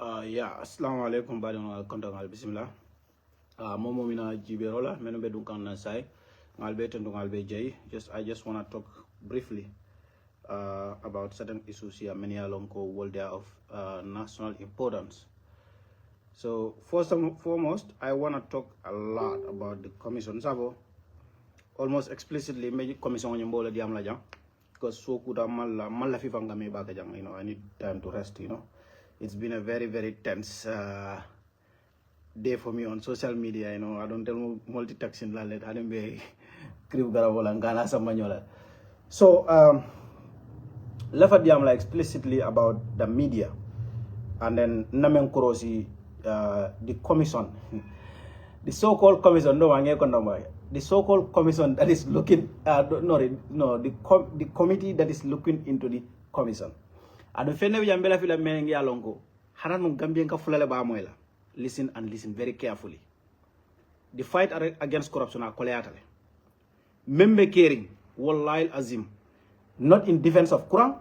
Assalamu alaikum bari on konta ngal bismillah. Momo mina jiberola meno be dun kan sai ngal be tendu ngal be jay. I just want to talk briefly about certain issues here many along ko world they are of national importance. So first and foremost, I want to talk a lot about the commission. Sabo almost explicitly me commission on yombola diam la jang because so kuda malla fi fanga me baga jang, I need time to rest, It's been a very, very tense day for me on social media, I don't tell multitasking la let hadem be kriw garabola ngana samanyola. So Lafa diam la explicitly about the media and then namen korosi the commission. The so-called commission, the so-called commission that is looking, the committee that is looking into the commission. Ado fene yambela fila menengi alongo, haranu Gambian ka fulale ba moela. Listen and listen very carefully. The fight against corruption are koleatale. Membe caring, wallahi azim, not in defense of Quran,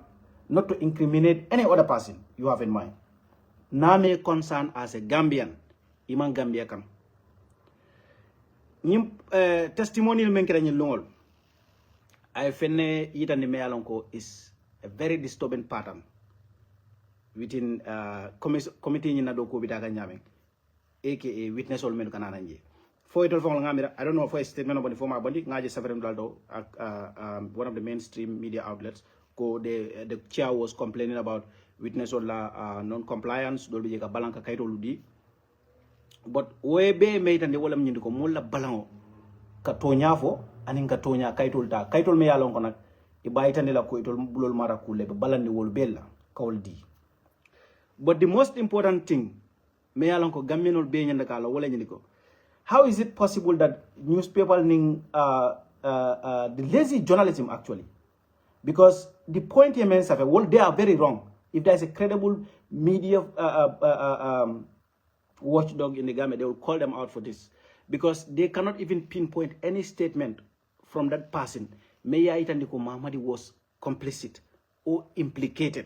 not to incriminate any other person you have in mind. Name concern as a Gambian, iman Gambia kam. Nim testimonial menkere ni longol. I fene yita ni mealonko is a very disturbing pattern within committee ni nadoko bitaga nyame, aka witness all men kanana nje. For it all I don't know for a statement about the former body ngaje safarem daldo one of the mainstream media outlets ko the chair was complaining about witness all non-compliance dolbi jeka balanka kayto ludi. But webe meitande wala mnyindi ko mulla balango ka tonya fo anin ka tonya kaytol ta kaytol me yalon ko nak ibaytande la ko itol bulol mara kulle be balandi wol bella kawol di. But the most important thing me yalon ko gammenol be nyanda kala wala nyindi ko, how is it possible that newspaper ning the lazy journalism actually, because the point here means well they are very wrong. If there is a credible media watchdog in the Gambia, they will call them out for this, because they cannot even pinpoint any statement from that person. Meya Itandiko Mahamadi was complicit or implicated.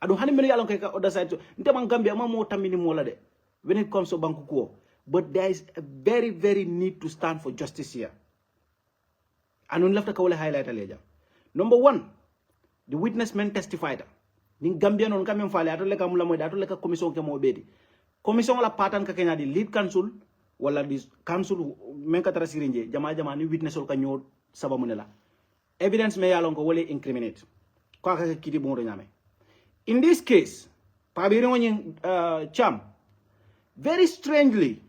I don't have many other side. Gambia when it comes to Bankuko, but there is a very, very need to stand for justice here. And we left to highlight later. Number one, the witness men testified. Ning Gambia non kamen fale atole ka mula moy atole ka commission ke mo bedi. Commission la patan ka kenya di lead council wala di council men ka tarasirinje jama ni witness ol ka ñoo sababu ne la evidence me yalon ko wole incriminate ko ka kiti bon do ñame. In this case pabiri woni cham, very strangely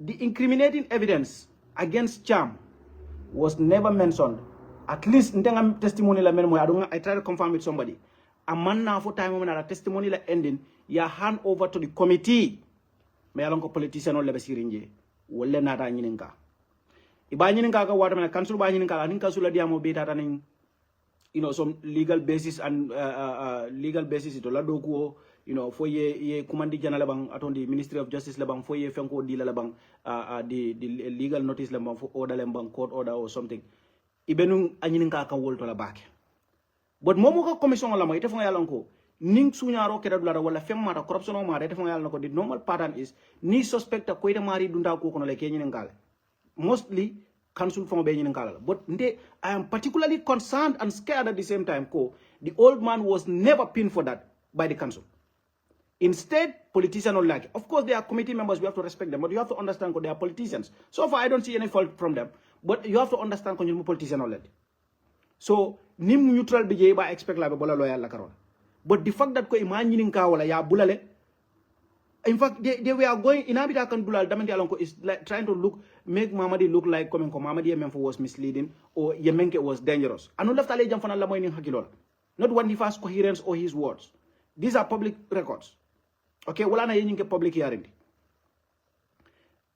the incriminating evidence against Cham was never mentioned. At least ntenga testimony la men moy I try to confirm with somebody. A man now for time when a testimony la ending, ya hand over to the committee. Me along ko politician or lebesirinje. Wole nata nyininka. Iba nyininka ka wata mena council ba nyininka anin council la diamo beta taning some legal basis and legal basis ito la dokuo for ye commandi jana labang atondi Ministry of Justice labang for ye fenko di labang the legal notice labang for order labang court order or something. Ibenu anyininka ka wolto la back. But momo ka commission la mo ite fo yalon ko ning suñaro keda dulara wala femmata corruption o mata ite fo yalon ko the normal pattern is ni suspecta ko ite mari dunda ko kono le ke nyinen kala mostly council fo be nyinen kala. But I am particularly concerned and scared at the same time ko the old man was never pinned for that by the council. Instead, politicians don't like it. Of course, they are committee members, we have to respect them, but you have to understand they are politicians. So far, I don't see any fault from them, but you have to understand you're politician already. So, nim neutral BJ ba expect la bola loyal la karon. But the fact that ko imagining ka wala ya bulale, in fact they were going inabita kan bulal damenti alonko is like trying to make Mamadi look like coming ko Mamadi Yemenfo was misleading or Yemenke was dangerous. Anu left ale jam fana la moy ni hakilola. Not one the first coherence or his words. These are public records. Okay, wala na yin ke public hearing.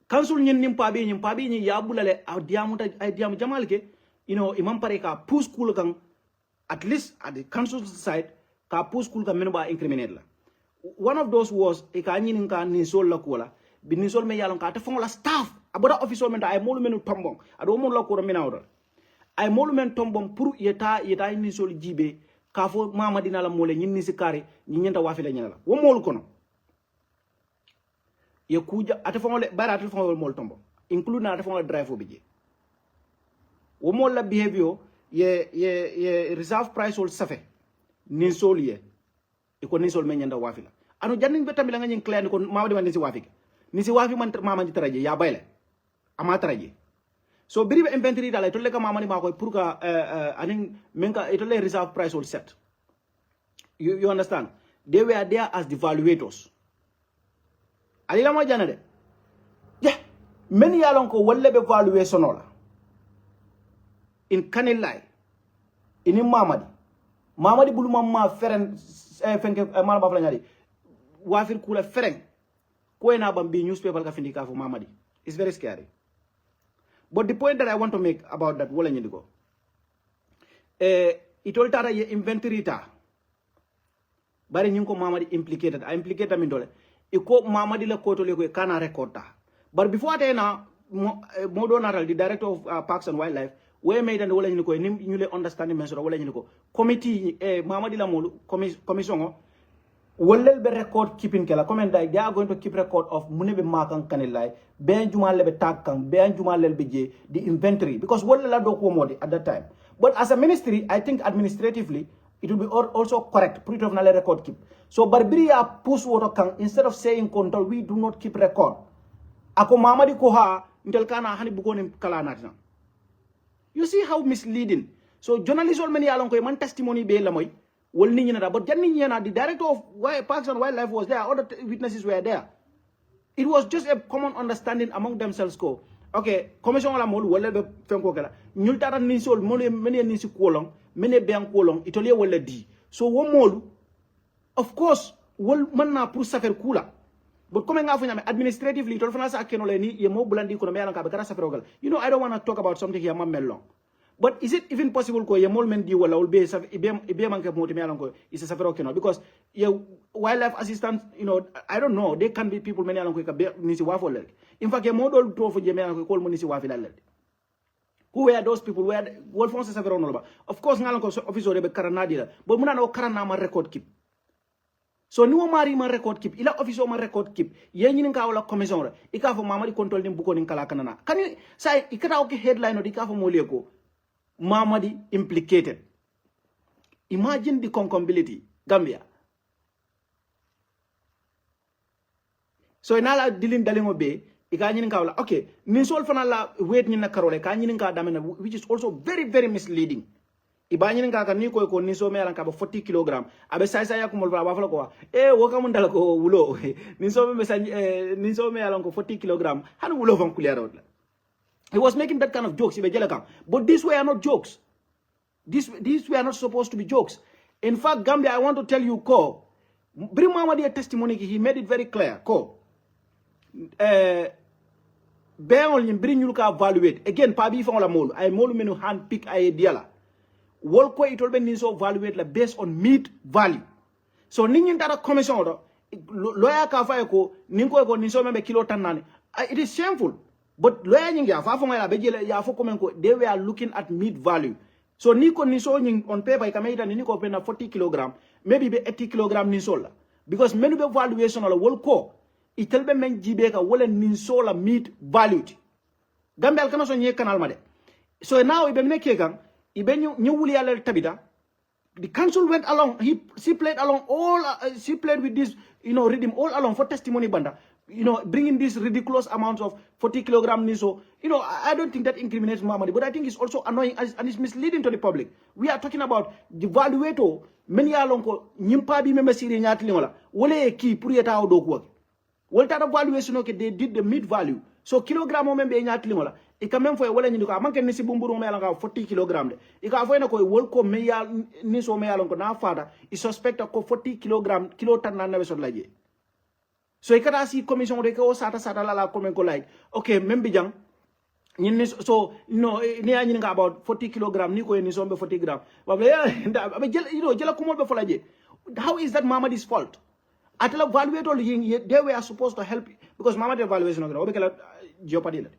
Council nyin pabi ni ya bulale diamu jamal ke imam pare ka push school kan at least at the council side ka push school kan menu ba incriminate la. One of those was e ka nyinin ka ni sol la kola bi ni sol me yalon ka ta fon la staff aboda officer men ay molu menu tombong ado mon la ko minawdo ay molu men tombong pour yeta ni sol jibe ka fo mama dina la mole nyin ni si kare ni nyenta wafi la nyala wo molu kono ye kuja ate fongole bara ate fongole mol tombo include na ate fongole drive obije wo mol la behavior ye reserve price wol safe nin sol ye iko nin sol men nyanda wafila anu jannin be tamila ngani client ko mama de man si wafi ni si wafi man mama ji taraje ya bayle ama taraje so biri be inventory dala to le ka mama ni ma ko pour ka anin menka to le reserve price wol set you understand they were there as the valuators alila mo jana de yeah many yalon ko wolle be valuation ola in kanilai ini mamadi bulu mamma feren fenke mala bafla nyari wafir kula fereng ko ena bambi newspaper ka findi ka fo mamadi it's very scary but the point that I want to make about that wala nyindiko itol tata ye inventory ta bari nyinko mamadi implicated min dole iko mamadi la koto le ko kana record ta but before that na modo natal the director of parks and wildlife we made and wala nyiniko ni ñu le understanding mensoro wala nyiniko committee mamadi la molu commission wollel be record keeping kala comment they are going to keep record of munebe makan kanilai ben jumal be takkan ben jumal be je the inventory because wollel do ko modi at that time but as a ministry I think administratively it will be also correct put it of na record keep so barbiria push woto kan instead of saying control we do not keep record ako mamadi ko ha ntel kana hani bugoni kala natina you see how misleading so journalists all many along ko man testimony be la moy wol nit ñi na but janni ñi na the director of Parks and Wildlife was there other witnesses were there it was just a common understanding among themselves ko okay commission la mol wala be fenko kala ñul tara ni sol mol mene ni ci kolon mene be en kolon itolier wala di so wo molu of course wol man na pour safer kula but comme nga fanya administratively tol fana sa keno le ni ye mo bulandi ko me ka be kara safer ogal you know I don't want to talk about something here mamelo but is it even possible ko ye mol men di wala ul be sa ibe man ke moti me ko is a safer okeno because ye wildlife assistants you know I don't know they can be people many ko ka be ni si wafo le in fact ye mo dol to fo je me ko kol mo ni si wafi la who were those people where wolf fonse safer onolo ba of course ngalon ko officer be karanadi la but muna no karana ma record keep so ni wo mari ma record keep ila office ma record keep ye ñini ka wala commission ra ika fo mamadi control ni buko ni kala kanana kani say ikata o ke headline o dika fo mole ko mamadi implicated imagine the concombility Gambia so inala dilin dalingo be ika ñini ka wala okay ni sol fana la wait ñi na karole ka ñini ka damena which is also very very misleading ibani nga ka ni ko ni so me ka ba 40 kg abe sai sai yakumol ba fa ko wo kam dal ko wulo ni so me ni so me ko 40 kg han wulo fam kulero la he was making that kind of jokes ibe jelaka but these were not jokes these were not supposed to be jokes in fact Gambia I want to tell you ko bring Mamadi a testimony he made it very clear ko beol ni bring you ka evaluate again pa bi fa la molu ay molu menu hand pick ay diala wol ko itol ben ni so evaluate la based on meat value so ninyin dara commission do lawyer ka fa ko nin ko ni so membe kilo tan nani it is shameful but lawyer nyingi fa fo ngala be jele ya fo komen ko they were looking at meat value so ni ko ni so nying on paper ka meita ni ko pe na 40 kg maybe be 80 kg ni so la because menu be valuation la wol ko itel be men jibe ka wala ni so la meat value Gambia kana so nye kanal ma de so now ibe meke kan the council went along she played along all she played with this rhythm all along for testimony banda bringing this ridiculous amounts of 40 kg so I don't think that incriminates Mamadi but I think it's also annoying and it's misleading to the public. We are talking about the valuator many along ko nyimpa bi meme siri nyat lingola wole ki pour yeta do ko wol ta valuation okay they did the meat value so kilogram o membe nyat lingola e quand même foy wala nyindiko amanke ni si bumburu me yalanga 40 kg de e ka foy na ko wol ko me yal ni so me yalonko na fada I suspect ko 40 kg kilo tan na nawe so laje so e kada si commission de ko sata la comme ko like okay membe jang ni so no ni ya nyinga about 40 kg ni ko ni so be 40 gram ba be jela ko mo be folaje how is that Mamadi's fault atela evaluate all they were supposed to help because Mamadi evaluation no be kala jeopardy la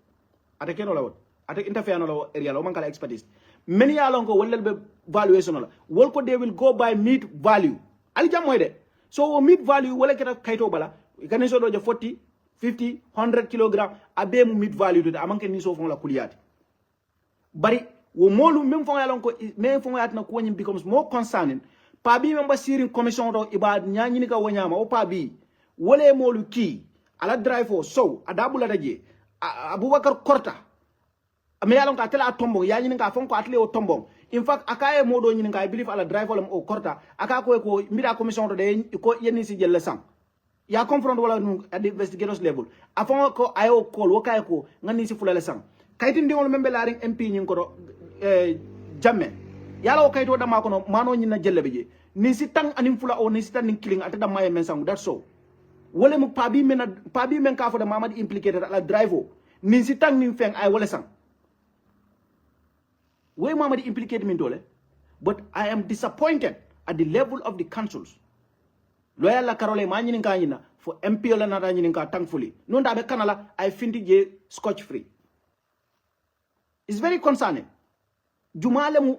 ate keno la won ate interfere no la area la man kala expertise many along ko wallel be valuation la wol ko they will go by meat value ali jam moy de so meat value wala keta kayto bala ikane so do je 40 50 100 kilogram abe mu mid value to amanke ni so fon la kuliyati bari wo molu même fon yalon ko même fon yatna ko nyim becomes more concerning pa bi memba steering commission do ibad nyaani ni ka wonyama o pa bi wole molu ki ala drive o so adabula daje abubakar korta me yalon ka tela tombo ya nyini ka fon ko atle o tombo in fact akaye modo nyini ka I believe ala drive o korta aka ko mira commission do de ko yenni si jelle sam ya confront wala at the investigators level afon ko ayo call wakay ko ngani si fulale sam kayti ndingol membe laring MP nyin ko do jamme yala o kayto dama ko no mano nyina jelle beje ni si tang anim fula o ni si tan killing ata dama men sam that's so wala mu pabi men ka fo da mamadi implicated ala drive o ni si tang ni feng ay wala sam way mamadi implicated min dole but I am disappointed at the level of the councils loyal la karole ma nyini ka nyina for MP la nata nyini ka thankfully non da be kanala I finti je scotch free. It's very concerning. Jumale mu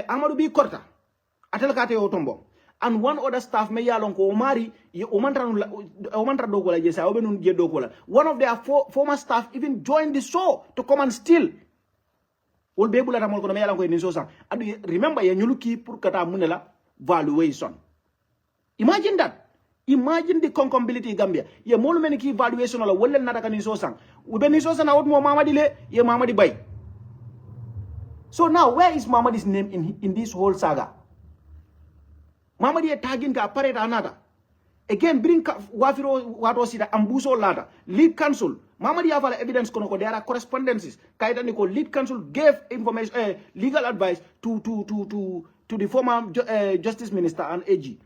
Amadou bi korta atel kate yo tombo and one other staff me yalon ko omari o mantra dogola je sa obe nun je dogola one of their former staff even joined the show to come and steal wol be bula ramol ko me yalon ko ni so sang adu remember ya nyuluki pour kata munela valuation. Imagine that. Imagine the concombility Gambia. Ye molu meni ki valuation la wolle nata kan so sang. Ube ni so sang na wot mo Mamadi le ye Mamadi bay. So now where is Mamadi's name in this whole saga? Mamadi tagging ka parade another. Again bring wafiro wato sida ambuso lada. Lead counsel. Mamadi have evidence kono there are correspondences. Kaita ni ko lead counsel gave information legal advice to the former justice minister and AG.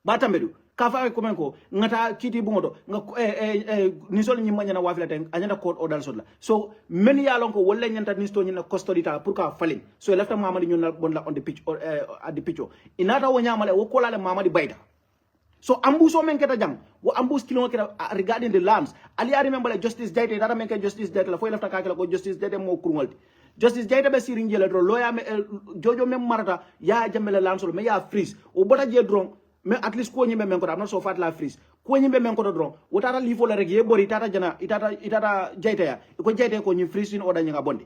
Batambedu kafa ko men ko ngata kiti bungodo nga ni sol nyi manyana wafila tan anyanda court order sodla so many yalon ko wolle nyanta ni sto nyina custody ta pour ka falling so left Mamadi nyonna bonla on the pitch or at the pitch inata wo nyamale wo kolale Mamadi bayda so ambuso men keta jang wo ambus kilo keta regarding the lands ali I remember justice jaite dara men ke justice jaite la fo left ka ko justice jaite mo kurngolti justice jaite be sirin jela dro loya me jojo mem marata ya jamele lands me ya freeze o bota je drong mais at least ko nyimbe men ko am not so fat la freeze ko nyimbe men ko do dron wotata lifo la rek ye bori tata jana itata jayta ya ko jayta ko nyi freeze in order nyanga bonde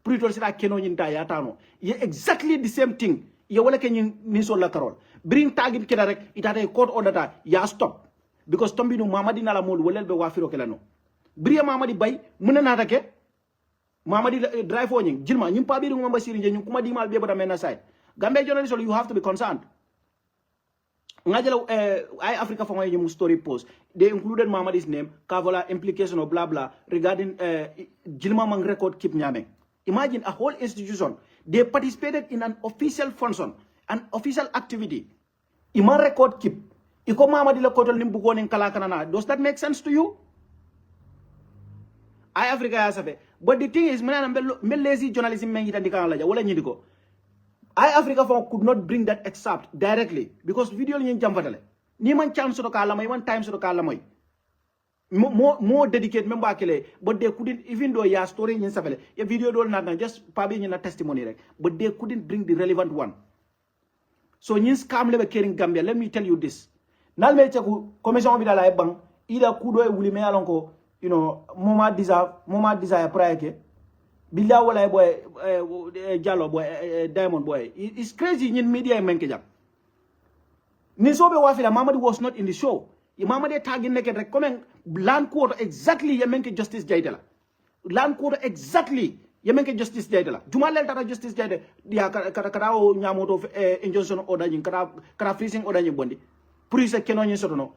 plutôt sita keno nyinta ya tano ye exactly the same thing ye wala ke ni so la karol bring tagin keda rek itata court order ta ya stop because tombi no Mamadi na la mol wolel be wafiro kala no briya Mamadi bay muna nata ke Mamadi drive o nying jilma nyim pa bi ngom ba siri nyum kuma di mal be bada mena side Gambia journalist you have to be concerned. Ngajalo I Africa for my story post. They included Mamadi's name, Kavala implication or blah blah regarding Jilma Mang record keep nyame. Imagine a whole institution. They participated in an official function, an official activity. Ima record keep. Iko Mamadi la kotol nimbugo ning kalakanana. Does that make sense to you? I Africa yasafe. But the thing is, me lazy journalism mengi tandika laja wala nyidiko. I Africa could not bring that excerpt directly because video ni jamfatale. Ni man chance to kala mai, man time to kala mai. More dedicated member kele, but they couldn't even though ya story in savele. A video do not just probably in a testimony, right? But they couldn't bring the relevant one. So nyins kam lebe caring Gambia. Let me tell you this. Nal me cheku commission bidala ebang ida kudo e wuli me alonko moma desire prior ke. Bila wala boy Jallo boy Diamond boy it's crazy in media menke jam ni sobe wafila Mamadi was not in the show Mamadi tagging naked rek comment land quarter exactly yemenke justice jaitala land quarter exactly yemenke justice jaitala jumalel tata justice jaite dia kata o nyamoto injunction order nyin kata freezing order nyin bondi police keno nyin sotono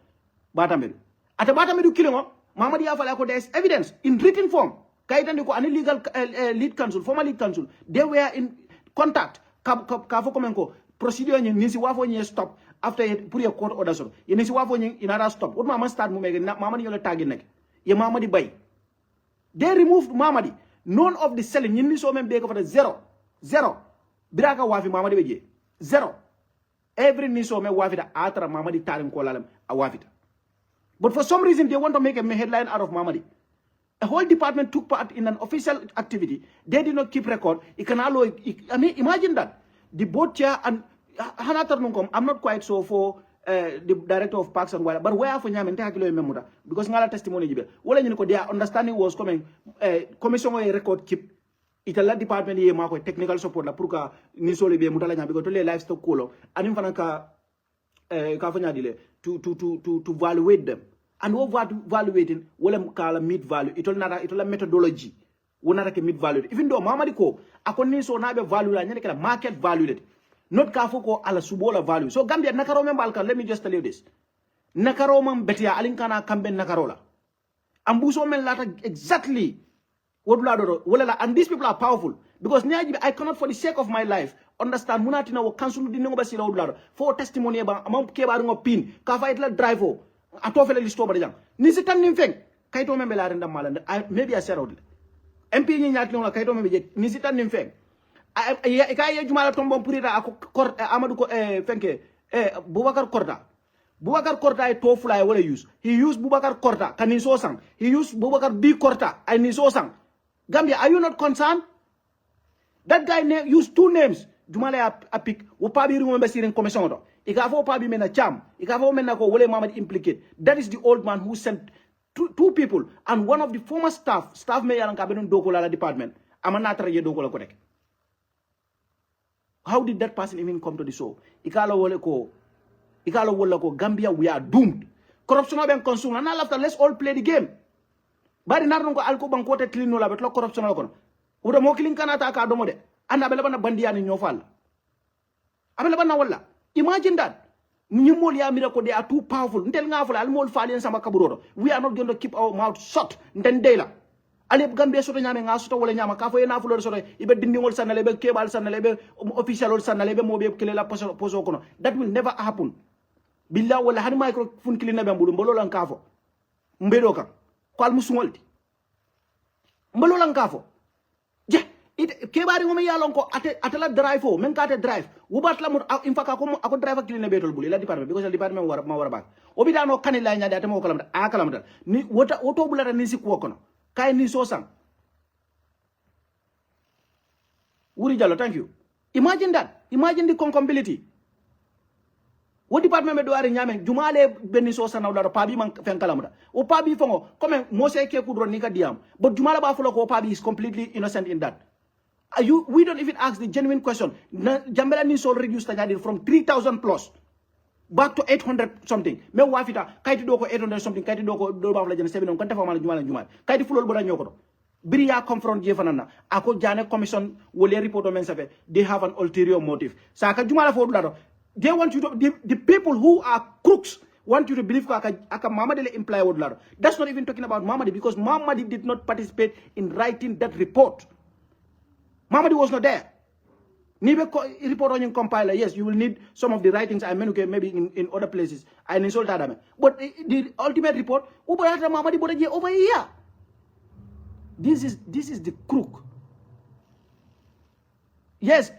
batambe ata batambe kilingo Mamadi afala ko there's evidence in written form. Kaitandiko an illegal lead counsel, former lead counsel, they were in contact. Kafo komenko procedure nisi wafo nye stop after put a court order so. Nisi wafo nye inara stop. What mama start mu mege Mamadi yole tagi nek. Ye Mamadi bay. They removed Mamadi. None of the selling yini so men beg for the zero. Biraka wafi Mamadi beje. Zero. Every niso me wafi da atra Mamadi tarim kolalem a wafita. But for some reason they want to make a headline out of Mamadi. A whole department took part in an official activity. They did not keep record. I mean, imagine that. The board chair and I'm not quite so for the director of Parks and Wildlife. But where for nyame nte hakilo memuda because ngala testimony jibe. Wala nyini ko their understanding was coming commission o record keep itala department ye mako technical support la pour ka ni sole be mutala nyame ko to le livestock ko anim fana ka fanya dile to evaluate them. And what evaluating wala kala meat value itola methodology wonata ke meat value even though mamadi ko akoni so nabe value la nyane kala market value not ka foko ala subola value. So Gambia nakaro membal kan, let me just tell you this. Nakaro man betia alinkana kamben nakarola. Ambuso men lata exactly what wala and these people are powerful because I cannot for the sake of my life understand munatina wo council di ngo basila wala for testimony ba amam ke baru ngo pin ka fa itla drive o atofele listo ba jang ni sitan nim feng kayto membe la renda malande maybe I said MP ni nyat no kayto membe je ni sitan nim feng kay jumala tombom purita ako Amadou ko fenke Boubacar Korta e to fly wala use he used Boubacar Korta kani so sang he used Boubacar B Korta and ni so sang Gambia, are you not concerned? That guy used two names. Jumala apik. Upabi remember seeing commission. Ikafo Pabi mena cham. Ikafo mena ko wole Mamadi implicate. That is the old man who sent two people and one of the former staff mayor and cabinet dokola department. Amanatra ye dokola korek. How did that person even come to the show? Ikalo wole ko Gambia, we are doomed. Corruption ben consumed. And after let's all play the game. Bari narno ko alko bankote clean no la bet lo corruption la kono uda mo clean kanata ka domo de anda bele bana bandiani nyofal abele bana wala imagine that ni mol ya mira ko they are too powerful ntel nga fula al mol falen sama kaburodo we are not going to keep our mouth shut nten deyla ale Gambia soto nyame nga soto wala nyama ka fo na fulo soto ibe dindi ngol sanale be kebal sanale be official ol sanale be mo be kele la poso kono that will never happen billahi wala han micro fun clean na be mbulu mbolo lan ka fo mbedo ka kwal musungolti mbalo lang kafo je kebari ngome yalon ko atela drive o men kate drive wubat la infaka ko ako drive akili betol buli la department because the department ma wara bak obidano kanila nyaade atamo kalam akalam ni wota auto bulata ni sikwo kono kay ni so sang wuri jallo thank you imagine that imagine the concombility. What department me do are nyame jumale benni so sana wala pabi man fen kalamuda o pabi fongo comme mo se ke kudro ni ka diam but jumala ba fulo ko pabi is completely innocent in that. We don't even ask the genuine question. Jambela ni sol reduce tajadi from 3,000 plus back to 800 something. Me wafita kaiti do ko 800 something kaiti do ko do ba fala jene 7 kon tefa mala jumala kaiti fulol boda nyoko Bria confront jefanana ako jane commission wole report men safe they have an ulterior motive. Saka jumala fo dulado they want you to the people who are crooks want you to believe aka Mamadi imply word. That's not even talking about Mamadi because Mamadi did not participate in writing that report. Mamadi was not there. Nibe report on your compiler. Yes, you will need some of the writings I mean maybe in other places. I insult Adame. But the ultimate report, Mamadi over here. This is the crook. Yes,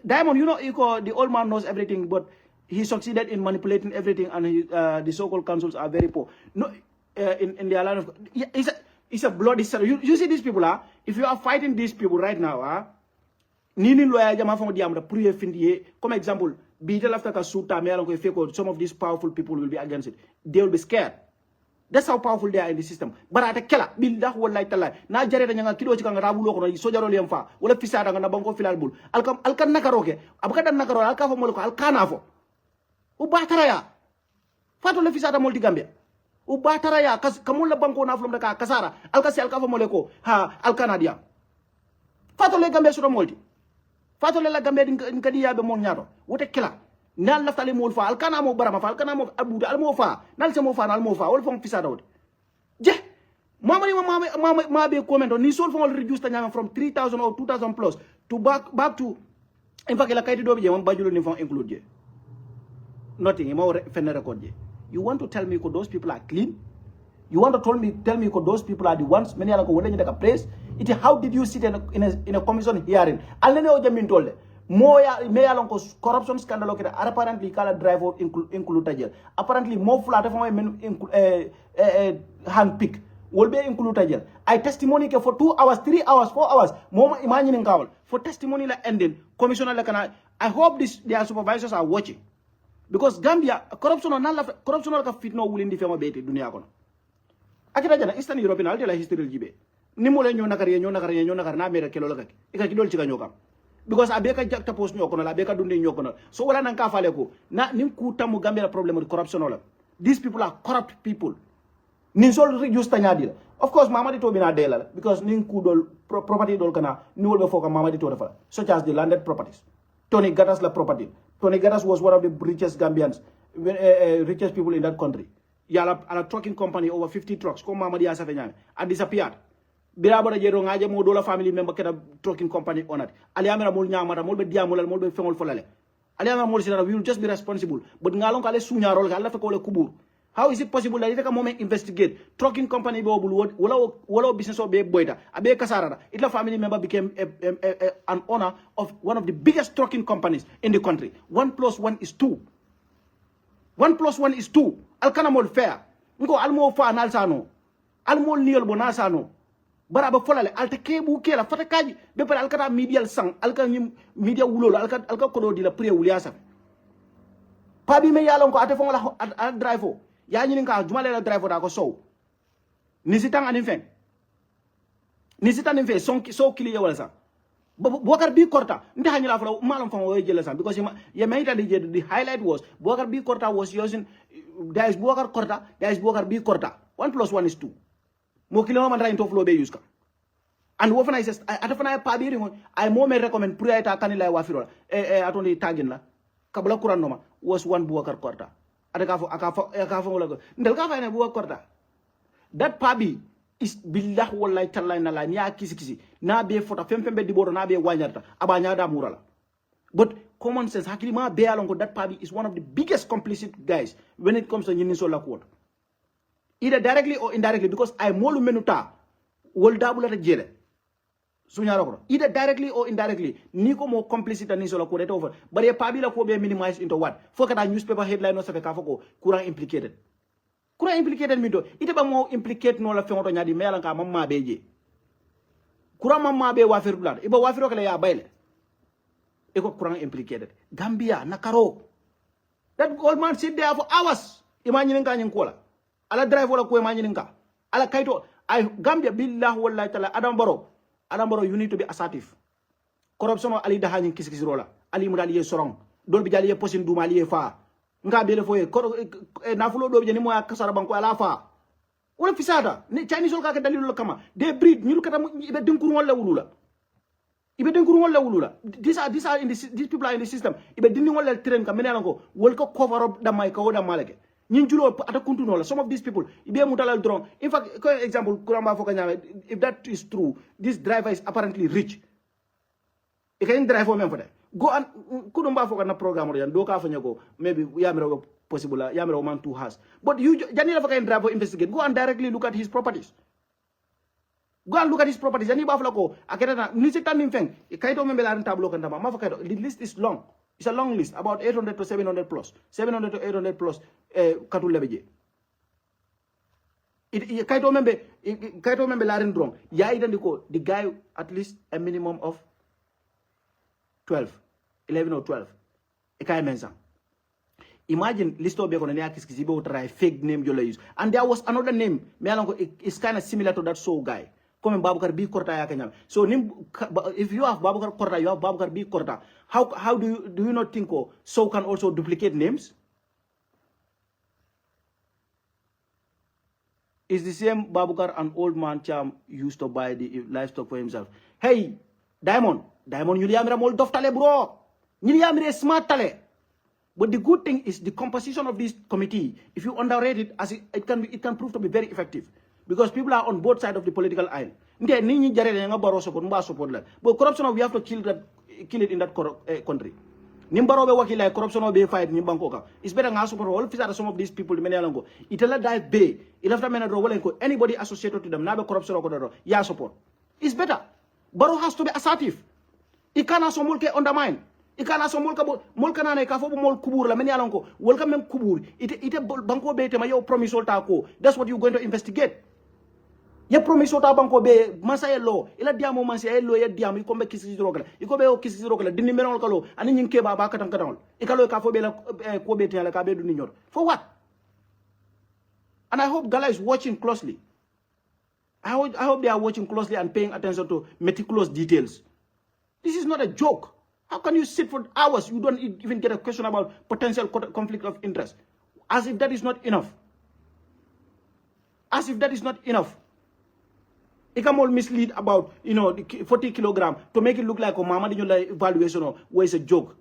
Diamond, the old man knows everything, but he succeeded in manipulating everything, and the so-called councils are very poor. No, in their line of, it's a bloody story. You see these people, if you are fighting these people right now, Nini lawyer jama famo diam da priye findi comme example, Beetle after ka suta me alon ko feko some of these powerful people will be against it. They will be scared. That's how powerful they are in the system. Barata kela billah wallahi talla na jare da nyanga kido ci kan rabu lo ko so jaro lem fa wala fisada nga banko filal bul alkan nakaroke abaka dan nakaro alka fo mo ko alkana fo u bataraya fato le fisada molti gambia u bataraya kamul la banko na fulum da ka kasara alkasi alka fo mo le ko ha alkana dia fato le gambia so molti fato le la gambia din kadi yabe mon nyaato wote kela nal laftale mol fa alkana mo barama fa alkana mo abuda almo fa nal se mo fa nal mo fa wol fon fisada wode je mama be comment on ni sol fon reduce ta nyama from 3,000 or 2,000 plus to back to in fact la kayti do be je mon bajulo ni fon include je nothing mo fen record je. You want to tell me ko those people are clean? You want to tell me ko those people are the ones many ala ko wala ñu daka place it how did you sit in a commission hearing alene o jamin tolde moya me yalon ko corruption scandal okita apparently kala drive out include tajel apparently mo flata fo men hand pick will be include tajel I testimony ke for 2 hours 3 hours 4 hours mo imagine ngawol for testimony la ending commissioner la kana I hope their supervisors are watching because Gambia corruption ka fitno wulindi fema beti dunia kono akita jana Eastern European altela history jibe ni mo le ñoo nakar na mera kelo lakaki ika kidol ci ga ñokam because abeka jakta post ñokono la abeka dundi ñokono so wala nan ka fale ko na nim ku tamu Gambia problem of corruption wala these people are corrupt people nin sol just tanyadi of course mamadi to bina dela because nin ku dol property dol kana ni wolbe foka mamadi to refa such as the landed properties Tony Gatas la property Tony Gatas was one of the richest Gambians richest people in that country yala a trucking company over 50 trucks ko mamadi asa fenyame and disappeared bira boda jero ngaje mo dola family member keda trucking company onat ali amera mol nyamata mol be diamol mol be fengol folale ali amera mol sira we will just be responsible but ngalon kale sunya rol kala fe ko le kubur how is it possible that itaka moment investigate trucking company be obul wala business o be boyda abe kasarada itla family member became an owner of one of the biggest trucking companies in the country 1 + 1 = 2 1 + 1 = 2 alkana mol fair ngo almo fa anal sano almo niol bona sano baraba folale alta kebu kela fata kaji be pare alkata media sang alka media wulolo alka kodo di la pre wuliasa pabi me yalon ko ate fon la drive ya nyini ka jumale la drive da ko sow ni sitang anin fen ni sitan fe so kili ya wala sa Bokar bi korta nta hanyala fala malam fam wo jela sa because ya mayta the highlight was Bokar bi korta was using there is Bokar korta there is Bokar bi korta 1 + 1 = 2 mo kilo man rain to flow be use ka and wo fana is atafana pa bi ringo I mo me recommend pour ayta kanila wa firo atondi tagin la kabla kuran noma was 1 Bokar korta aka fo wala ndel ka fa ne Bokar korta that pabi is billah wallahi tallahi na la nya kisi na be fota fembe di bodo na be wanyarta abanya da murala but common sense hakili ma be alon ko that pabi is one of the biggest complicit guys when it comes to nyini so la ko either directly or indirectly because I molu menuta wol dabula ta jele sunya roko either directly or indirectly ni ko mo complicit ni so la ko over but e pabi la ko be minimize into what fokata newspaper headline no safe ka foko kurang implicated mi do ite ba mo implicate no la fengoto nyadi mela ka mamma beje kura mamma be wa fer blad iba wa fer ko le ya bayle e ko kurang implicated Gambia nakaro that old man sit there for hours imagine nga nyin kola ala drive wala ko imagine nga ala kayto ay Gambia billahi wallahi taala Adam Barrow you need to be assertive corruption o ali dahanin kiskis rola ali mudal ye sorong dol bi jali ye posin duma ali ye fa nga bele foye na fulo do ni moya kasara banko ala fa wala fisada ni Chinese sol ka dalilu kama they breed ñu kata ibe dinkur wala wulula these are in these people are in the system ibe dindi wala train ka menela ko wol ko cover up da may ka woda malake ñin julo ata kuntuno la some of these people ibe mutalal drone in fact for example kuramba foka nyame if that is true this driver is apparently rich e kay drive o men fode go and kudo mba foka na program ro yan do ka fanya ko maybe yamiro possible yamiro man two has but you janila foka drive investigate go and directly look at his properties yani ba fala ko aketa ni se tanim feng e kayto membe la tableau kan dama ma foka the list is long. It's a long list, about 800 to 700 plus. 700 to 800 plus katul lebeje. Kaito membe larin drong. Ya identiko the guy at least a minimum of 11 or 12. Ekay mensa. Imagine listo be kono ne akiskisi be try fake name jola use. And there was another name. Me alanko it's kind of similar to that soul guy. Come Babukar B Korta ya kenyam. So if you have Babukar Korta, you have Babukar B Korta. How do you not think so can also duplicate names? Is the same Babukar an old man charm used to buy the livestock for himself? Hey, Diamond you yamira mol dof tale bro. You yamira smart tale. But the good thing is the composition of this committee. If you underrate it, as it can prove to be very effective. Because people are on both sides of the political aisle. But corruption, we have to kill it in that country. Nimbaro be like corruption be fight ni bankoka. It's better nga support all of some of these people menelango. Itala dive bay. Ilafta menadro anybody associated to them na be corruption ko ya support. It's better. Baro has to be assertive. Ikana so mulke undermine. Ikana so mulka na ka fo mol kubur la menelango. Welcome mem kubur. Ite banko be te ma yo promise ta ko. That's what you're going to investigate. ya promiso ta banko be masa yello ila diamo masa yello ya diamo ko be kisi rokala iko be o kisi rokala dini menol kalo ani nyin ke ba katan katan ikalo ka fo be la ko be tela ka be du ni ñor for what? And I hope Gala is watching closely. I hope they are watching closely and paying attention to meticulous details. This is not a joke. How can you sit for hours? You don't even get a question about potential conflict of interest. As if that is not enough. As if that is not enough. It can all mislead about, the 40 kilogram to make it look like mama didn't like evaluation or was a joke.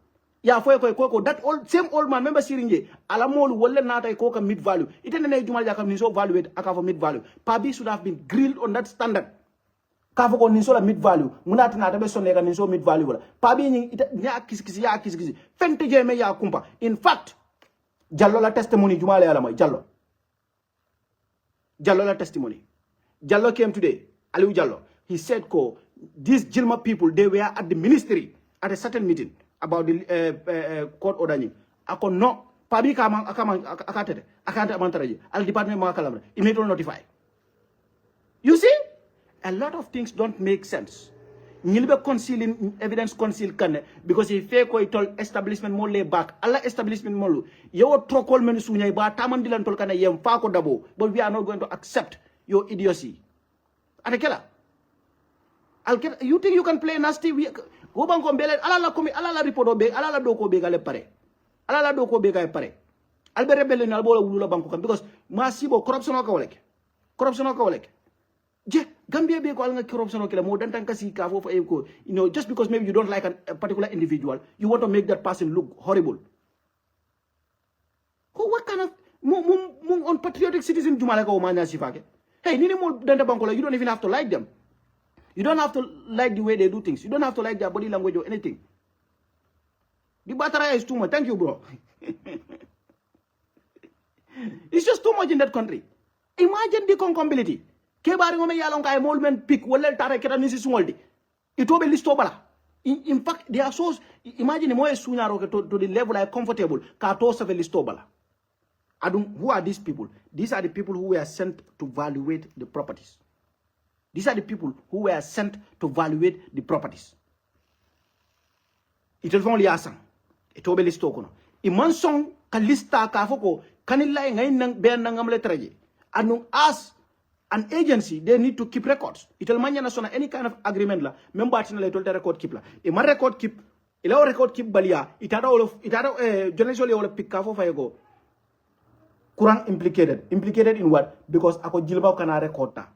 Yeah, for that same old man, remember Sirinje, Alamol Walla Nata Coca mid value. It didn't know Jumal Yakam so valued a mid value. Pabi should have been grilled on that standard. Kafoko Nisola mid value, Munat Natabeson and so mid value. Pabi Yakis, Fente Jeme Yakumpa. In fact, Jalola testimony, Jumale Alamo, Jalola testimony. Jallo came today, Aliu Jallo. He said, these Jilma people, they were at the ministry at a certain meeting about the court order. Ako no, pabi akate amantaraji. Al department makalamra. Immediately notify. You see, a lot of things don't make sense. Nilbe concealing evidence conceal kan because he fake ko itol establishment mo lay back. Allah establishment mo lu. Yo trokol men sunyay ba tamandilan tol kana yem fa ko dabo. But we are not going to accept your idiocy. Atekela. You think you can play nasty? Go banko mbele alala komi alala report obe alala doko be gale pare. Alala doko be gale pare. Albe rebelle na bola wulula banko kan because masibo corruption ka woleke. Corruption ka woleke. Je Gambia be ko alanga corruption okela mo dantan kasi ka fo ko just because maybe you don't like a particular individual, you want to make that person look horrible. What kind of unpatriotic citizen jumala ka o manya sifake? Hey, Nini Mo Danda Bankola, you don't even have to like them. You don't have to like the way they do things. You don't have to like their body language or anything. The battery is too much. Thank you, bro. It's just too much in that country. Imagine the concombility. Kebari ngome yalong kay molmen pick wala tare keta nisi sungoldi. Ito be listo bala. In fact, they are so imagine mo sunyaro to the level I comfortable ka to sa listo bala. Who are these people? These are the people who were sent to evaluate the properties. These are the people who were sent to evaluate the properties. It was only asang. It will be listo kono. Imansong kalista ka foko kanila ngay nang ben nangam letraje. Anong as an agency, they need to keep records. It will manya na any kind of agreement la. Member atina le tolte record keep la. Ima record keep. Ila record keep balia. Itado generally all pick ka fo fayo. Kurang implicated. Implicated in what? Because ako jilba kana record ta.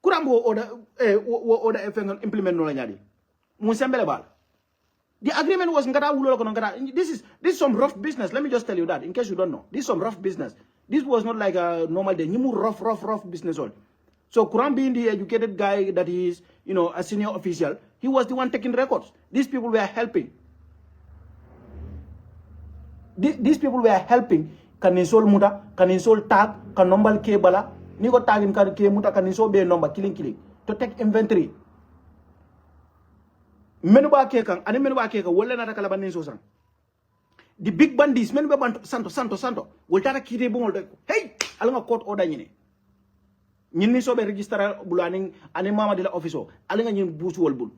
Kurang bo order implement no nyadi. Musembele bal. The agreement was ngata wulo kono ngata. This is some rough business. Let me just tell you that in case you don't know. This is some rough business. This was not like a normal day. Nimu rough business all. So Kurang being the educated guy that he is, a senior official, he was the one taking records. These people were helping. These people were helping. Kan insol muta, kan insol tag, kan nombal ke bala, ni ko tagin kan ke muta kan insol be number killing to take inventory. Menu ba ke kan, ani menu ba ke kan wala na kala ban insol sang. The big bandits menu ba santo, wol tata kite bo ngol hey, alanga court order nyine. Nyini so be register bulaning ani mama de la office alanga nyin busu wol bul.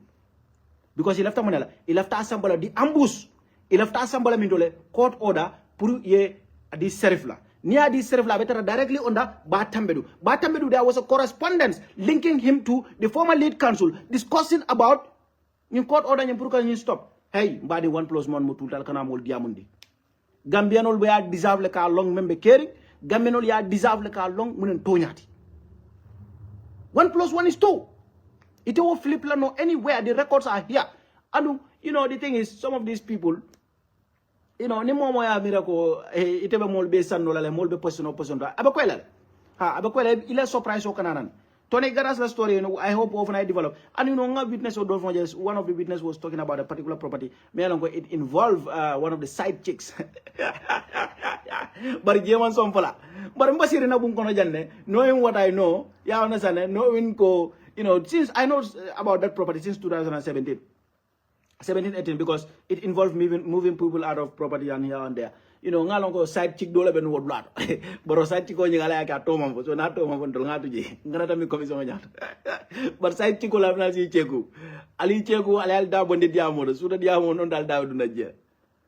Because he left a manela, he left assembly the ambush, he left assembly mindole court order pour ye di serif la near di serif la better directly under Batambedu there was a correspondence linking him to the former lead counsel discussing about in court order nyim pour ka stop hey mbadi 1+1 mo tultal kana mol diamundi gambianol be ya deserve le ka long membe keri gambianol ya deserve le ka long munen toñati 1+1 is 2 it will flip la no anywhere the records are here and the thing is some of these people ni momo ya miracle itebe mol be sanno la mol be position abakwela abakwela il est surprise o kananan Tony Garas la story I hope often I develop and nga witness or don't just one of the witness was talking about a particular property it involved one of the side chicks but jeman sompola but mbasiri na bun kono janne knowing what I know ya understand knowing ko since I know about that property since 2017 17, 18 because it involved moving people out of property and here and there. ngalon ko side chick dole ben wod lato baro side chick ko nyala ka to mam so na to mam dol ngatu je ngana tammi commission nyata bar side chick ko la na si cheku ali cheku ali al da bonde diamo so da diamo non dal da duna je.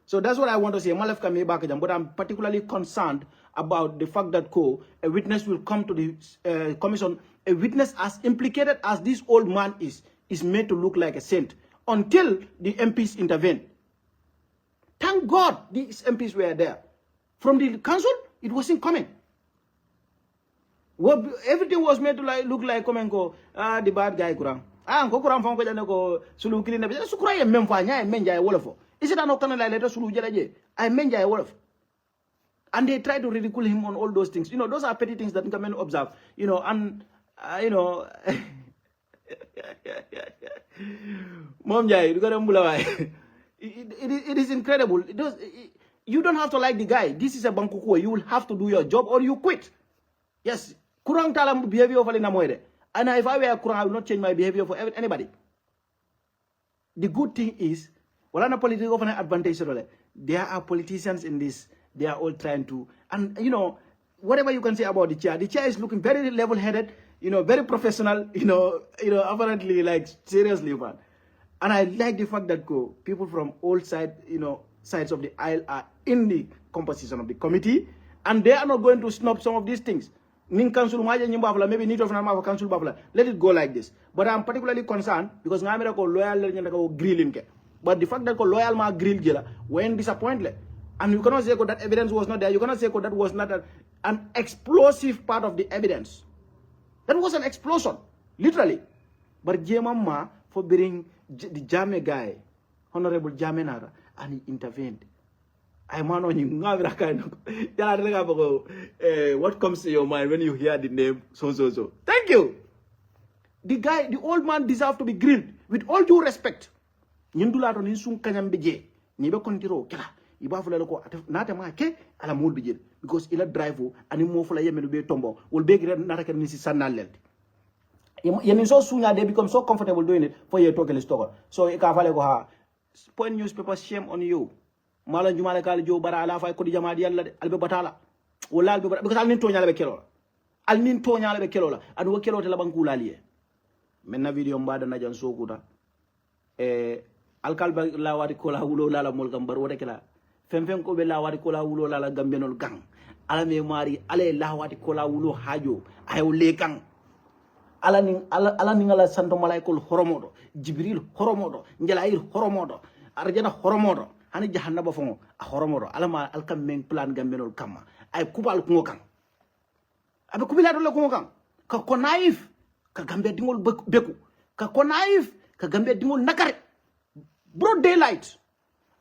So that's what I want to say. Malef kami bakajam, but I'm particularly concerned about the fact that a witness will come to the commission. A witness as implicated as this old man is made to look like a saint until the MPs intervene. Thank God these MPs were there. From the council, it wasn't coming. Well, everything was made to look like come and go. The bad guy kurang. Ko kurang fam ko jane ko sulu kilina be su kurang mem fa nya men jay wolofo. Is it an okana like letter sulu jalaje? I men jay wolof. And they try to ridicule him on all those things. Those are petty things that come and observe. Mom jay, you got to it is incredible. You don't have to like the guy. This is a bankuko. You will have to do your job or you quit. Yes. Kurang talam behavior of Alina Moede. And if I were Kurang, I will not change my behavior for anybody. The good thing is, well, a political advantage. There are politicians in this. They are all trying to, and whatever you can say about the chair is looking very level-headed, very professional, apparently like seriously, man. And I like the fact that people from all sides of the aisle are in the composition of the committee, and they are not going to snub some of these things. Maybe need of council babla. Let it go like this. But I'm particularly concerned because Namira loyal grilling. But the fact that loyal ma grill gila when disappointed. And you cannot say that evidence was not there. You cannot say that was not an explosive part of the evidence. That was an explosion, literally. But Jemama for being the Jame guy, Honorable Jamenara, and he intervened. What comes to your mind when you hear the name so? Thank you. The old man deserves to be grilled with all due respect. Nyindula to ninsung kanyambeje. Nibe kontiro kela. Iba fula loko nata ma ke ala mul bijel because ila drive ani mo fula yemenu be tombo will be nata kan nisi sanal yemin so sunya they become so comfortable doing it for your token stock. So e ka fale ko ha point newspaper shame on you. Mala jumala kala jo bara ala fay ko di jamaadi yalla albe batala wala albe batala because al nin tonya la be kelo al nin tonya la be kelo la adu wo kelo te la banku laliye menna video mbada na jan sokuta alkalba la wadi ko la wulo la mol gambar wote kala fem ko be la wadi ko la wulo la gambenol gang ala me mari ale la wadi ko la wulo hajo ayo le gang ala nin ala santo malaikol horomodo jibril horomodo njalair horomodo arjana horomodo hani jahannaba fongo a horomodo alama alkam men plan gambenol kama ay kubal ko kan abe kubila do ko kan ka ko naif ka gambe dingol beku ka ko naif ka gambe dingol nakare broad daylight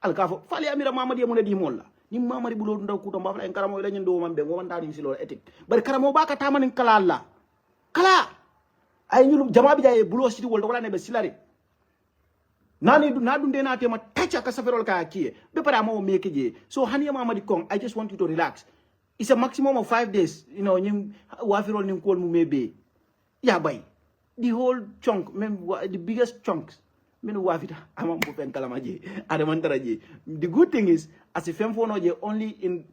alkafo fali amira mamadi mo ne di molla ni mamadi bulo ndaw ko to mbafla en karamo la nyendo mambe mo manda ni silo etik bari karamo baka tamanin kala alla kala ay ñu jama bi jaay bulo siti wol do wala ne be silari nani na dunde na tema tacha ka saferol ka kiye be para mo meke je so hani mamadi kong I just want you to relax. It's a maximum of 5 days ñim wafirol ni ko mu mebe ya bay the whole chunk the biggest chunks men wafita amam bu fen kalama je adamantara je. The good thing is as a femfono je only in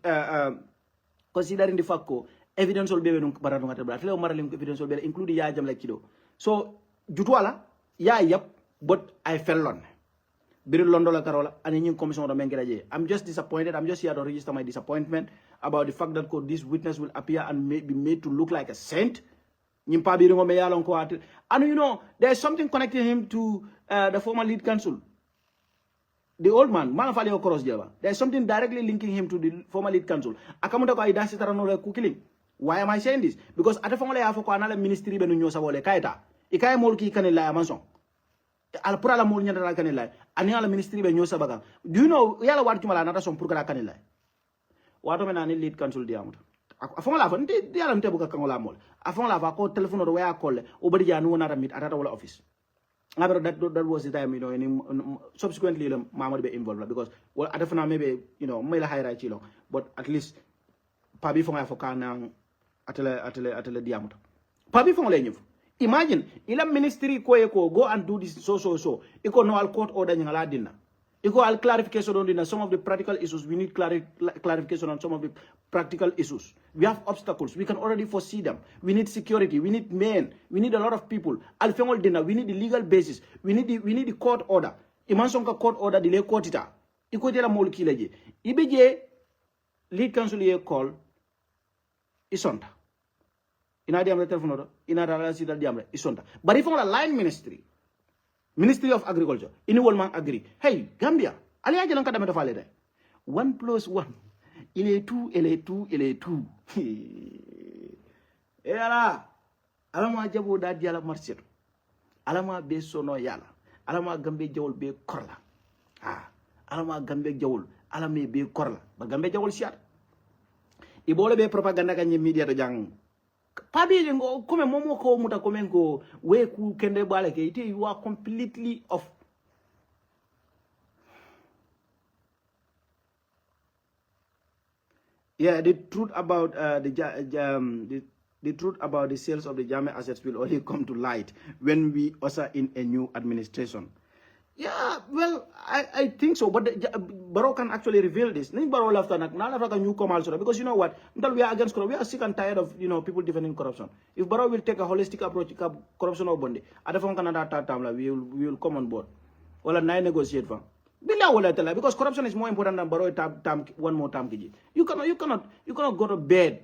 considering the fact ko evidence will be no barano ngata fele maralim evidence will be include ya jam like kido so jutwala ya yap but I fell on Biril Londola Carola and in commission of Mengedaje. I'm just disappointed. I'm just here to register my disappointment about the fact that this witness will appear and be made to look like a saint. And there's something connecting him to the former lead counsel. The old man, Manafaleo Koros Java. There's something directly linking him to the former lead counsel. Why am I saying this? Because at the former Afro ministry Benunyo Savole Kaita. Ikaya Molki Kanila Manson. Al pura mo nyanda na kanila ani ala ministry be nyosa baga do you know yala wat tumala nata som pour kala kanila wato mena ni lead counsel diamut afon la fon di yala mte buka kangola mol afon la va ko telephone do waya kolle o bari janu wona tamit atata wala office ngabero that was the time in subsequently Mamadou be involved because well atafana maybe may la hayra ci lo but at least pabi fo nga fo kana atele diamut pabi fo lay ñëf. Imagine, ila ministry ko go and do this so. Iko no al court order nyala dinna. Equal clarification on some of the practical issues. We need clarification on some of the practical issues. We have obstacles. We can already foresee them. We need security. We need men. We need a lot of people. Alfengol dinner. We need the legal basis. We need the court order. Imansonka court order delay court ita. Ikote la mol kileje. Ibije lead counsel ye call isonta. Ina diamre telephone order. Ina dala sida diamre isonta. But if on a line Ministry of Agriculture, ini wolman agree. Hey, Gambia, ali aja lang kadame fale de. 1 + 1, il est 2, il est 2, il est 2. Eh ala, alama jabo da diala marseto. Alama be sono yala. Alama Gambe jawol be korla. Alama Gambe jawol, alame be korla. Ba Gambe jawol siat. Ibole be propaganda kanye media to jang. Pabi ngo come momo ko muta komen ko we ku kende bale ke ite you are completely off. Yeah, the truth about the truth about the sales of the Jame assets will only come to light when we usher in a new administration. Yeah, well, I think so, but Barrow can actually reveal this. Barrow left a newcomer also, because you know what? Until we are against corruption, we are sick and tired of people defending corruption. If Barrow will take a holistic approach to corruption or bondi, at the Canada time we will come on board. Well, I negotiate for. Because corruption is more important than Barrow one more time. You cannot go to bed.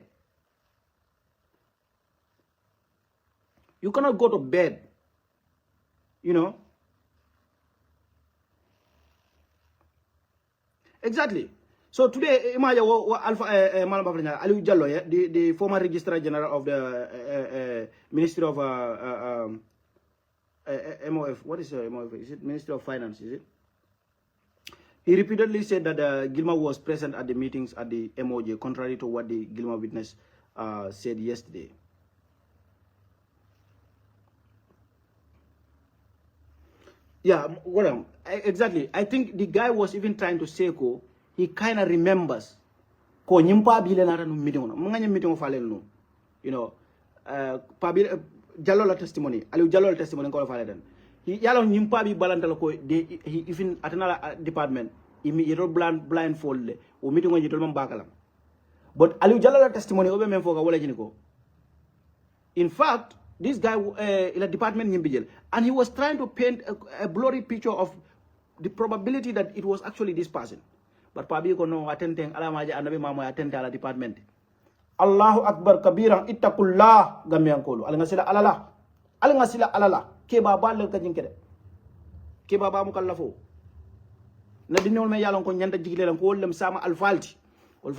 You cannot go to bed. Exactly. So today, Aliou Jallow, the former Registrar General of the Ministry of MOF. What is MOF? Is it Ministry of Finance? Is it? He repeatedly said that Gilma was present at the meetings at the MOJ, contrary to what the Gilma witness said yesterday. Yeah, well, exactly. I think the guy was even trying to say he kind of remembers ko nyimpa bile na ranu meeting no mga meeting fale no pabi Jallow la testimony Aliou Jallow la testimony ko fale den he yalo nyimpa bi balanta ko he even atana department iro blindfold le o meeting o jitol mam bakalam but Aliou Jallow la testimony o be men foka wala jiniko. In fact, this guy in a department and he was trying to paint a blurry picture of the probability that it was actually this person. But Pabi ko no attending alamaja anabi mama attend ala department. Allahu Akbar kabira ittaqullah gamyan kolo. Alinga sila alala. Ke baba le ka jinkede. Ke baba mu kallafo. Na dinol me yalon ko nyanda jigile lan ko lem sama alfalti. I will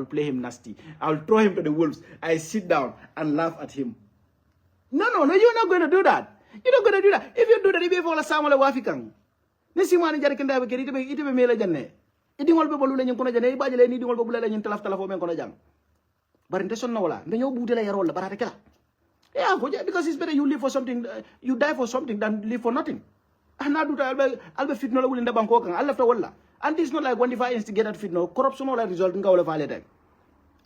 play him nasty. I will throw him to the wolves. I sit down and laugh at him. No, you're not going to do that. You're not going to do that. If you do that, you'll be for a Samuel Wafikang. Nisiman Jarkanda, it be male jane. Eating all people in Kona, by the needing all people in Talaftalafo and Konajang. But in the Sonola, then you Budela Yarola, Barataka. Yeah, because it's better you live for something, you die for something than live for nothing. And now do I'll be fit no in the Bangkok, I left a walla. And it's not like when if I instigated fit no corruption or result in Kaula Valete.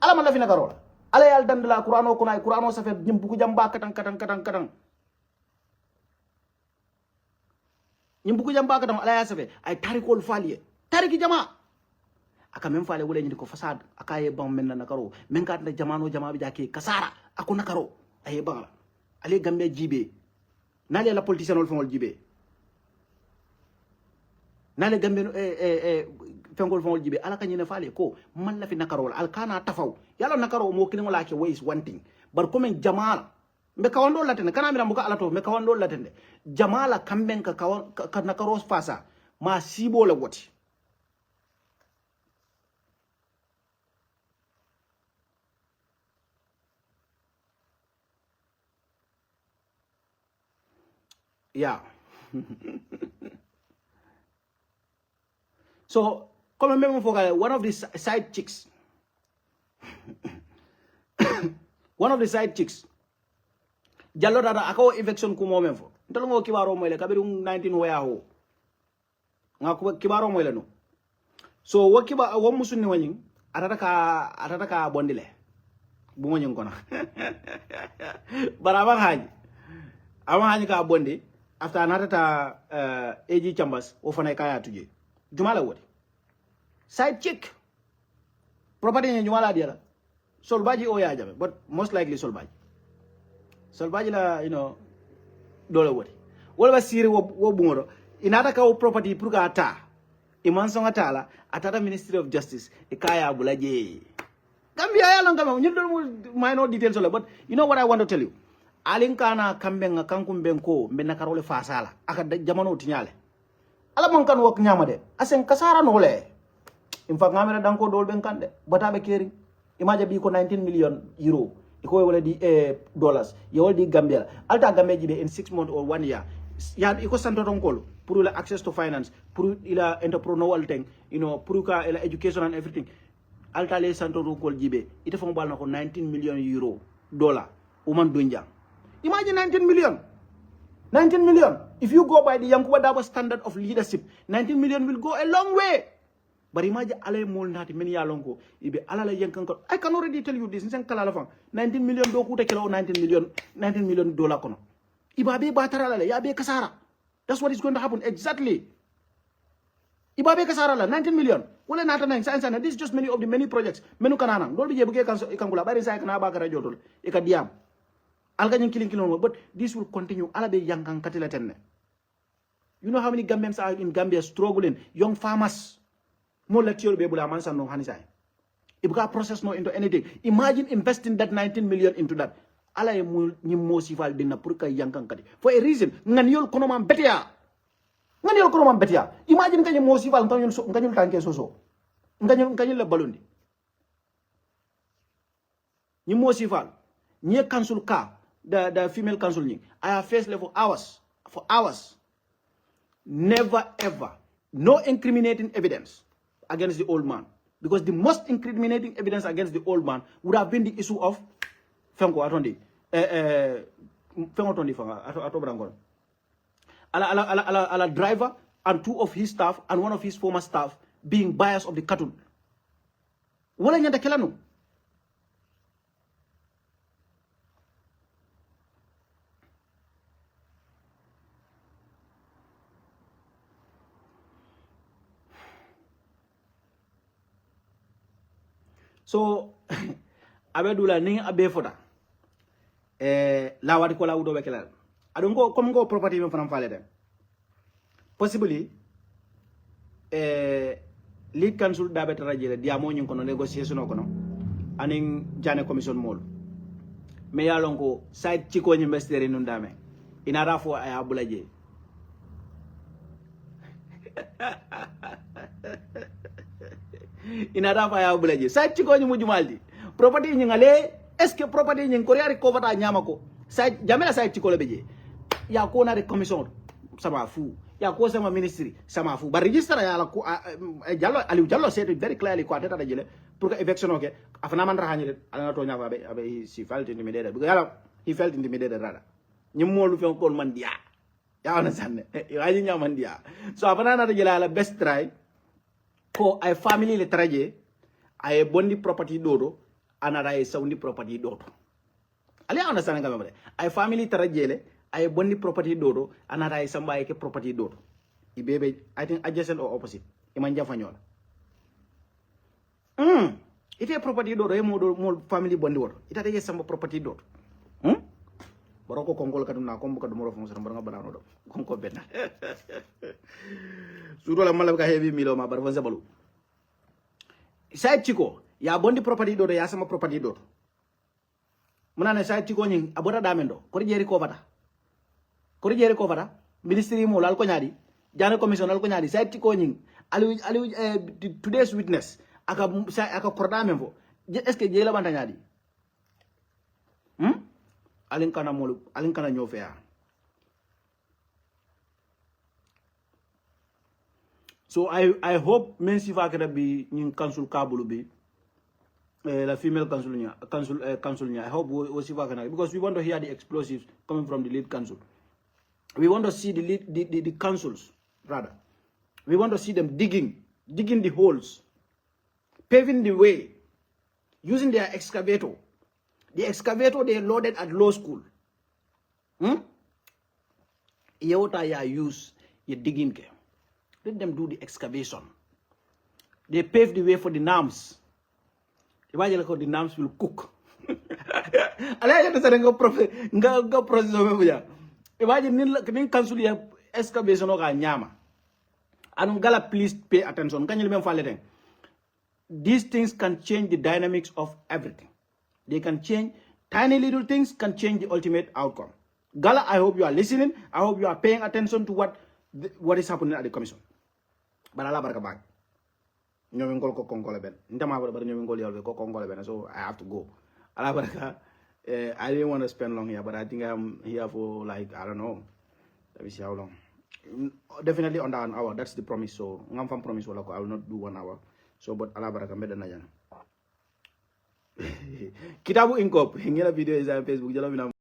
Alamalafina Carola. Alayal Dandala, Kurano, Kurano Safed, Nimbukujamba, Katang. Nimbukujamba, Alayasafe, I Tarikol Falie. Tariki Jama. Akamem Fale will in the facade, Akaye Bammen Nakaro, Menkat the Jamano Jamabijaki, Kasara, Akunakaro, Ayebala, Ale Gambe Jibe. Nalia la politician from Jibe. Nale gambe fengol fengol jibe ala kanyene fale ko man la fi nakarol al kana tafaw yalla nakaro mo kini wala ke ways one thing bar ko men jamala mbe kawando latene kana mi rambuka ala to mbe kawando latene jamala kamben ka nakaro fasa ma sibo la woti yeah. So, come remember, one of the side chicks, Jallow dada ako eviction kumo memfo. Ntolo ngo kibaro moyle kabiru 19 waya ho. Nga kibaro moyle no. So wakiba wo musunni wanying atata ka bondile. Bu mo nying kono. Bara ba haji. Ama haji ka bondi after another AG Chambers ofana kaya tuje jumala wodi side chick property ni jumala dia solbaji o ya jabe but most likely solbaji la dole wodi wala siri wo bungoro inata ka property pour ka ta iman songa tala atata Ministry of Justice e kaya bulaje Gambia ya long Gambia you don't minor details but you know what I want to tell you alin kana kambe nga kankum benko mbenna karole fasala aka jamano tinyale ala mon kan wok nyama de asen kasara no le in fact ngamela danko dol ben kande batabe keri imaje bi ko 19 million euro iko wala di dollars yo di Gambia alta Gambia jibe in 6 months or 1 year ya iko santo ton kolo pour la access to finance pour ila entrepreneurial thing pour ka ila education and everything alta le santo ton kolo jibe ite fon bal nako 19 million euro dollar uman dunja. Imagine 19 million. 19 million. If you go by the Yankuba Daba standard of leadership, 19 million will go a long way. But imagine Ale Molnati many alongo. Ibe Alala Yankanko. I can already tell you this. 19 million do kuta kilo 19 million dollar kono. Ibabe batarala yabe kasara. That's what is going to happen exactly. Ibabe kasara la 19 million. Wala nata nang science and this is just many of the many projects. Menu kanana. Don't be able to ikangula. Bari sa kana ba kara jodol. Ikadiam. Alganyin killing, but this will continue. Alabe yankan katila tenne. You know how many Gambians are in Gambia struggling? Young farmers. More lecture be able to answer no hanisai. If you process no into anything, imagine investing that 19 million into that. Ala ni mosifal dinna purka yankan kati. For a reason, nganyol konoman betia. Nganyol konoman betia. Imagine kanya mosifal nganyol tanke soso. Nganyol la balundi. Ni mosifal. Ni council ka. The female council, I have faced for hours. Never ever. No incriminating evidence against the old man. Because the most incriminating evidence against the old man would have been the issue of Fengo Atondi. Ala driver and 2 of his staff and 1 of his former staff being buyers of the cattle. Wala nyanda kelanu. So, abedula ning abe foda. La wadi ko la wudo bekela. Adon go comme go property me fanam fale dem. Possibly lead council dabe tarajele diamo nyin kono negotiation kono aning jane commission mol. Me ya lonko side chiko nyi mesteri nundame. Inara fo ay abulaje. Inara fa ya bulaje side chiko ni mujumaldi property ni ngale est ce property ni ko yari ko bata nyama ko side jamela side chiko le beje ya ko na commission sama fu ya ko sama ministry sama fu ba register ya la ko jallo Aliou Jallow said very clearly ko atata jele pour que eviction oke afana man rahani ala to nyafa be si felt intimidated because yala he felt intimidated rather nyum molu fe ko man dia ya wana sanne ya ni nyaman dia so afana na jele ala best try ko ay family le traje ay bondi property dodo anara ay saundi property dodo ali ana sana ngam ay family traje le ay bondi property dodo anara ay samba ay ke property dodo ibebe I think adjacent or opposite imanja fanyola ite property dodo e mo family bondi wodo ita de samba property dodo baroko kongol kaduna ko mbuka dumoro fon sara banano do konko benna suro la mala ka heavy milo ma barvan zabalu side chiko ya bondi property do ya sama property do munane side chiko nyin abota damendo ko jeri ko bata ministry mo lal ko nyaadi jana commission lal ko nyaadi side chiko nyin ali today's witness aka kordamen fo est ce que jeyla banta nyaadi alinkana nyofea. So I hope men sifa kada bi nyin council kabulu bi la female council nya I hope we sifa kana because we want to hear the explosives coming from the lead council. We want to see the councils rather. We want to see them digging the holes, paving the way, using their excavator. The excavator they loaded at law school. yewta ya use ye digging ke. Let them do the excavation. They pave the way for the NAMs. Imagine how the NAMs will cook. Imagine nin cancel ya excavation o ka nyama. And gala please pay attention. Can you remember these things can change the dynamics of everything. They can change, tiny little things can change the ultimate outcome. Gala, I hope you are listening. I hope you are paying attention to what is happening at the commission. But Allah baraka bag. So I have to go. Allah baraka. I didn't want to spend long here, but I think I'm here for like, I don't know. Let me see how long. Definitely under an hour. That's the promise. So I'm from promise. I will not do 1 hour. So, but Allah baraka meda na yan. Kitabu Inkop. Hingela video is on Facebook.